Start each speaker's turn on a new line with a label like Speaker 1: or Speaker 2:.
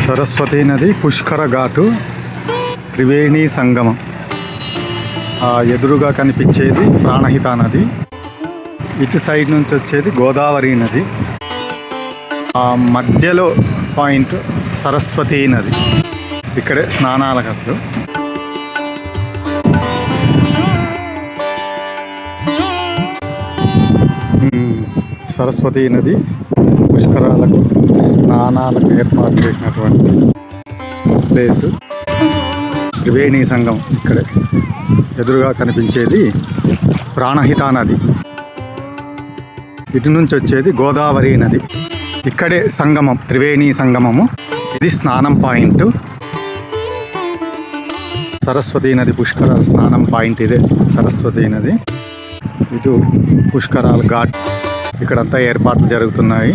Speaker 1: సరస్వతీ నది పుష్కర ఘాటు త్రివేణి సంగమం. ఎదురుగా కనిపించేది ప్రాణహిత నది, ఇటు సైడ్ నుంచి వచ్చేది గోదావరి నది, ఆ మధ్యలో పాయింట్ సరస్వతీ నది. ఇక్కడే స్నానాల గదులు. సరస్వతీ నది పుష్కరాలకు స్నానాలకు ఏర్పాటు చేసినటువంటి ప్లేసు త్రివేణి సంగమం. ఇక్కడే ఎదురుగా కనిపించేది ప్రాణహిత నది, ఇటు నుంచి వచ్చేది గోదావరి నది. ఇక్కడే సంగమం, త్రివేణి సంగమము. ఇది స్నానం పాయింట్. సరస్వతీ నది పుష్కరాల స్నానం పాయింట్ ఇదే సరస్వతీ నది. ఇటు పుష్కరాల ఘాట్. ఇక్కడంతా ఏర్పాట్లు జరుగుతున్నాయి.